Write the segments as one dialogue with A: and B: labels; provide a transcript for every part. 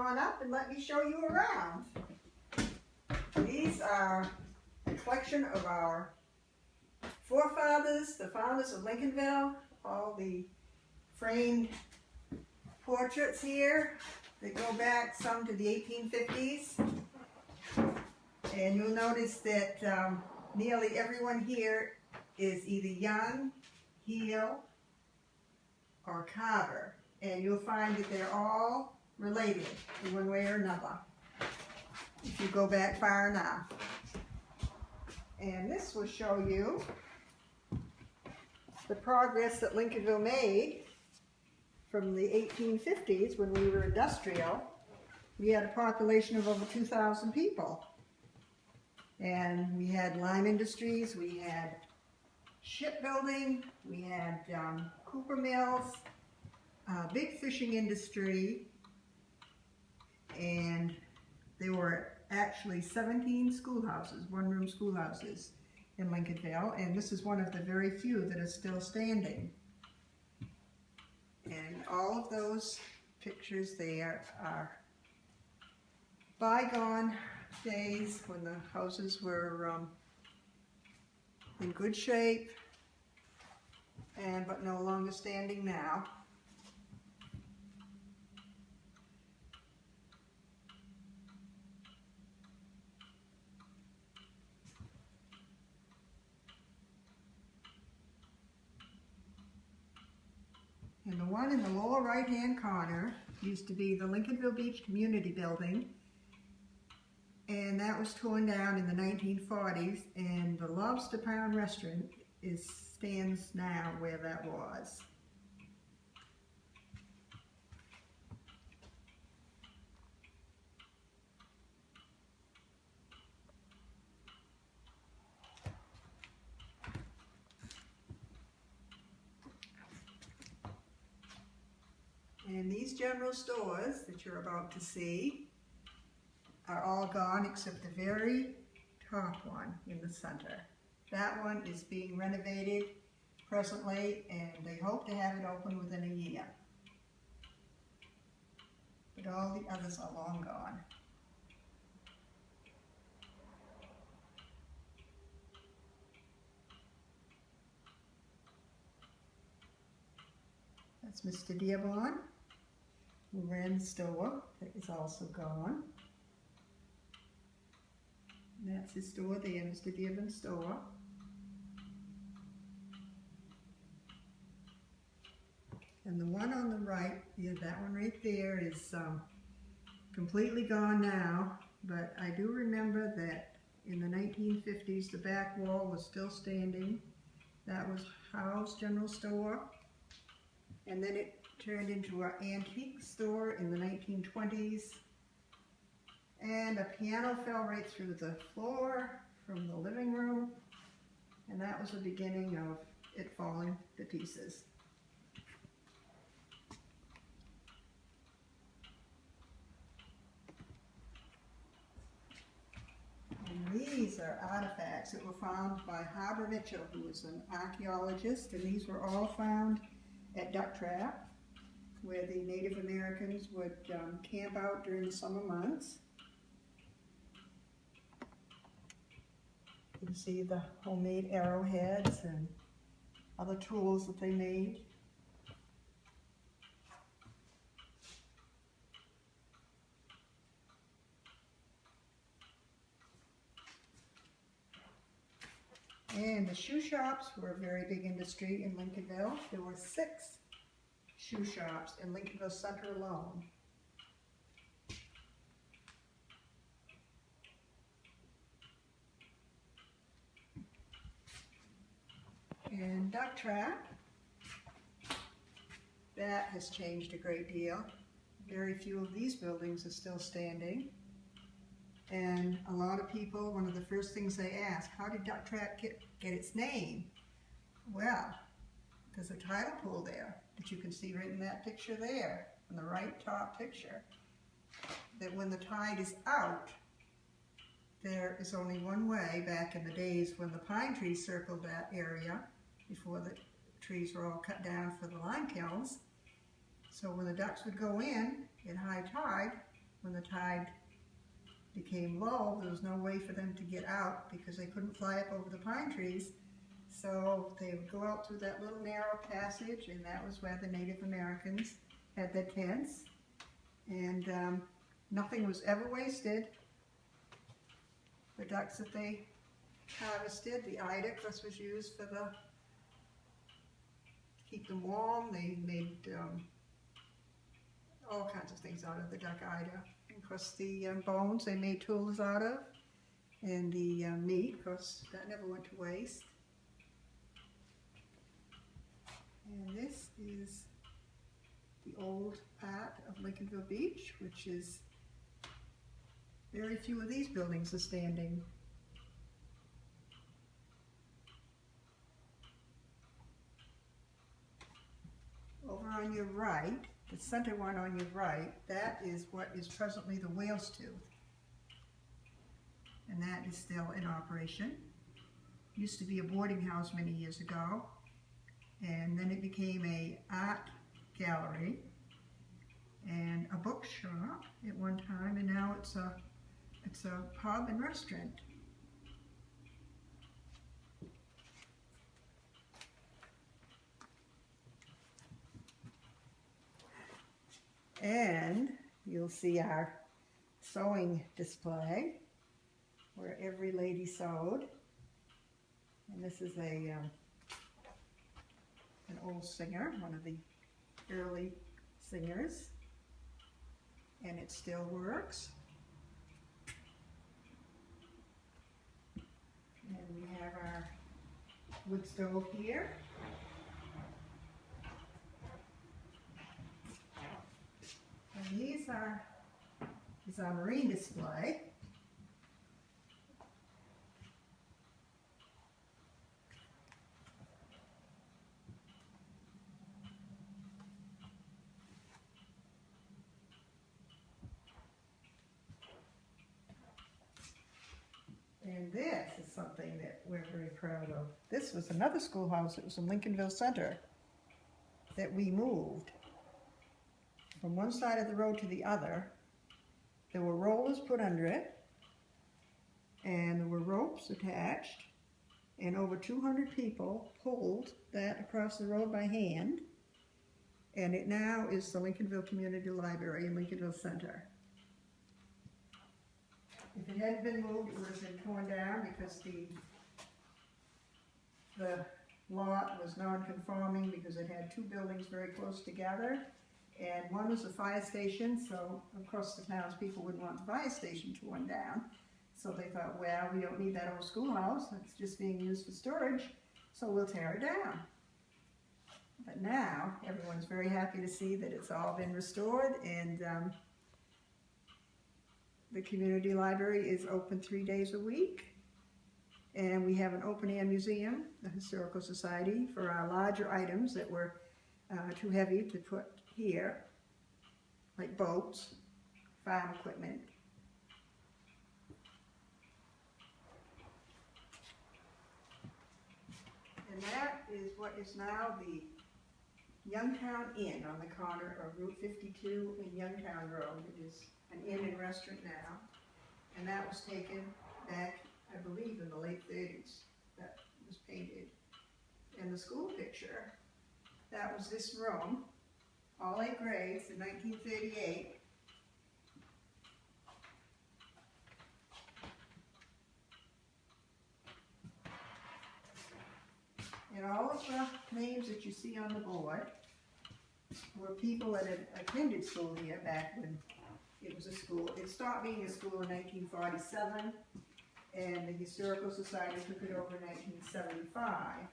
A: on up and let me show you around. These are a collection of our forefathers, the founders of Lincolnville, all the framed portraits here that go back some to the 1850s. And you'll notice that nearly everyone here is either Young, Heel, or Carver. And you'll find that they're all related in one way or another, if you go back far enough. And this will show you the progress that Lincolnville made from the 1850s when we were industrial. We had a population of over 2,000 people. And we had lime industries, we had shipbuilding, we had cooper mills, big fishing industry, and there were actually 17 schoolhouses, one-room schoolhouses in Lincolnville, and this is one of the very few that are still standing. And all of those pictures there are bygone days when the houses were in good shape, but no longer standing now. And the one in the lower right-hand corner used to be the Lincolnville Beach Community Building, and that was torn down in the 1940s, and the Lobster Pound Restaurant stands now where that was. And these general stores that you're about to see are all gone except the very top one in the center. That one is being renovated presently, and they hope to have it open within a year. But all the others are long gone. That's Mr. Dearborn, who ran the store. That is also gone. And that's his store there, Mr. Dearborn's store. And the one on the right, yeah, that one right there is completely gone now, but I do remember that in the 1950s the back wall was still standing. That was Howe's General Store, and then it turned into an antique store in the 1920s. And a piano fell right through the floor from the living room, and that was the beginning of it falling to pieces. And these are artifacts that were found by Harbor Mitchell, who was an archaeologist, and these were all found at Duck Trap, where the Native Americans would camp out during the summer months. You can see the homemade arrowheads and other tools that they made. And the shoe shops were a very big industry in Lincolnville. There were 6 shoe shops in Lincolnville Center alone. And Duck Trap, that has changed a great deal. Very few of these buildings are still standing. And a lot of people, one of the first things they ask, how did Duck Trap get its name? Well, there's a tidal pool there that you can see right in that picture there, in the right top picture, that when the tide is out, there is only one way. Back in the days when the pine trees circled that area, before the trees were all cut down for the lime kilns. So when the ducks would go in high tide, when the tide became low, there was no way for them to get out because they couldn't fly up over the pine trees. So they would go out through that little narrow passage, and that was where the Native Americans had their tents. And nothing was ever wasted. The ducks that they harvested, the Ida, of course, was used for to keep them warm. They made all kinds of things out of the duck Ida. And of course, the bones they made tools out of, and the meat, of course, that never went to waste. And this is the old part of Lincolnville Beach, which is very few of these buildings are standing. Over on your right, the center one on your right, that is what is presently the Whale's Tooth. And that is still in operation. Used to be a boarding house many years ago, and then it became an art gallery and a bookshop at one time, and now it's a pub and restaurant. And you'll see our sewing display where every lady sewed. And this is an old singer, one of the early singers, and it still works. And we have our wood stove here. And these are our marine display. And this is something that we're very proud of. This was another schoolhouse. It was in Lincolnville Center that we moved from one side of the road to the other. There were rollers put under it, and there were ropes attached, and over 200 people pulled that across the road by hand, and it now is the Lincolnville Community Library in Lincolnville Center. If it hadn't been moved, it would have been torn down because the lot was non-conforming because it had two buildings very close together. And one was a fire station, so of course the townspeople wouldn't want the fire station torn down. So they thought, well, we don't need that old schoolhouse, it's just being used for storage, so we'll tear it down. But now, everyone's very happy to see that it's all been restored, and the community library is open 3 days a week. And we have an open-air museum, the Historical Society, for our larger items that were too heavy to put here, like boats, farm equipment. And that is what is now the Youngtown Inn on the corner of Route 52 and Youngtown Road. It is an inn and restaurant now, and that was taken back, I believe, in the late 30s. That was painted. And the school picture, that was this room, all 8 grades in 1938. And all of the names that you see on the board were people that had attended school here back when it was a school. It stopped being a school in 1947, and the Historical Society took it over in 1975.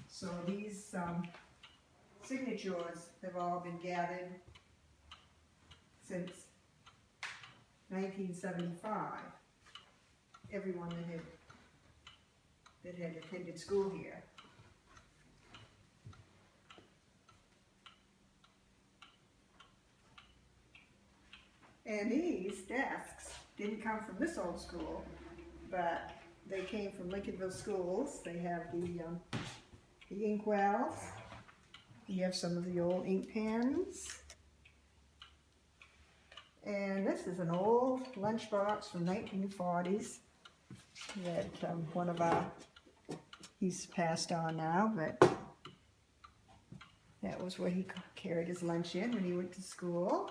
A: So these signatures have all been gathered since 1975. Everyone that had attended school here. And these desks didn't come from this old school, but they came from Lincolnville schools. They have the inkwells. You have some of the old ink pens. And this is an old lunchbox from 1940s that one of our, he's passed on now, but that was what he carried his lunch in when he went to school.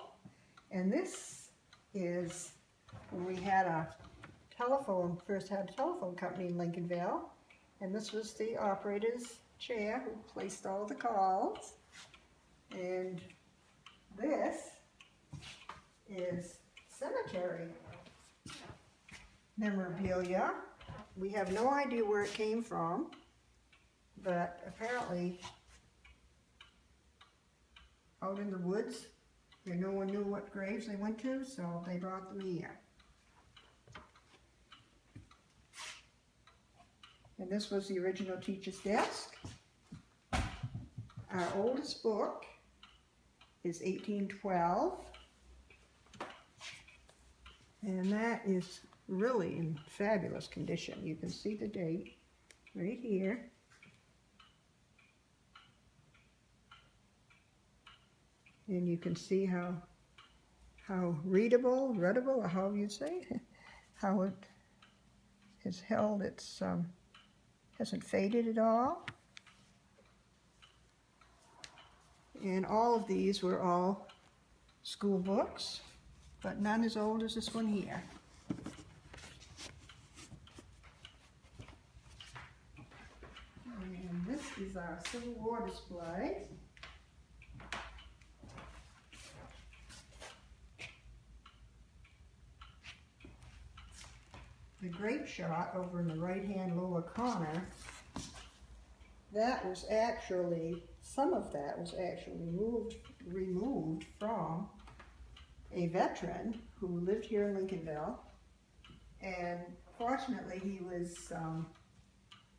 A: And this is when we had a telephone, first had a telephone company in Lincolnville. And this was the operator's chair who placed all the calls. And this is cemetery memorabilia. We have no idea where it came from, but apparently out in the woods, and no one knew what graves they went to, so they brought them here. And this was the original teacher's desk. Our oldest book is 1812. And that is really in fabulous condition. You can see the date right here. And you can see how readable, or however you say, how it has held its, hasn't faded at all. And all of these were all school books, but none as old as this one here. And this is our Civil War display. The grape shot over in the right-hand lower corner, that was actually, some of that was actually removed from a veteran who lived here in Lincolnville, and fortunately he was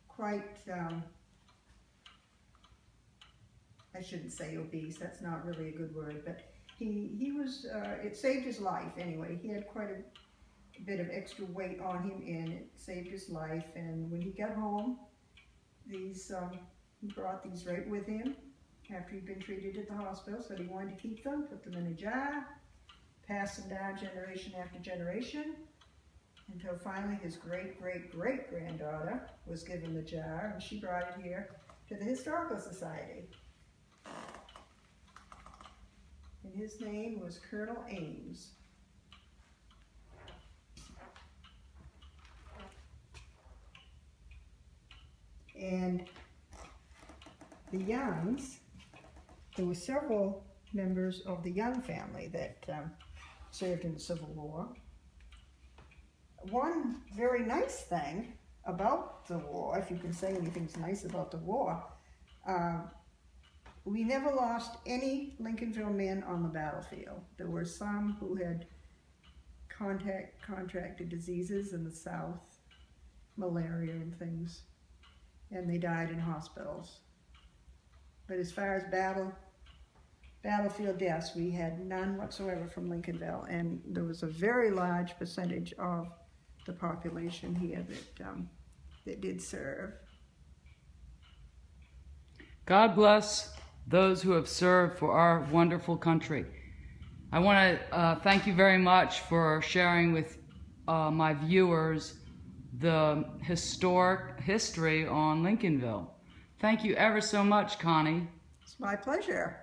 A: quite, I shouldn't say obese, that's not really a good word, but he was, it saved his life anyway. He had quite a bit of extra weight on him and it saved his life, and when he got home, these, he brought these right with him after he'd been treated at the hospital, so he wanted to keep them, put them in a jar, pass them down generation after generation, until finally his great-great-great-granddaughter was given the jar, and she brought it here to the Historical Society. And his name was Colonel Ames. And the Youngs, there were several members of the Young family that served in the Civil War. One very nice thing about the war, if you can say anything's nice about the war, we never lost any Lincolnville men on the battlefield. There were some who had contracted diseases in the South, malaria and things, and they died in hospitals. But as far as battlefield deaths, we had none whatsoever from Lincolnville, and there was a very large percentage of the population here that did serve.
B: God bless those who have served for our wonderful country. I want to thank you very much for sharing with my viewers the historic history on Lincolnville. Thank you ever so much, Connie.
A: It's my pleasure.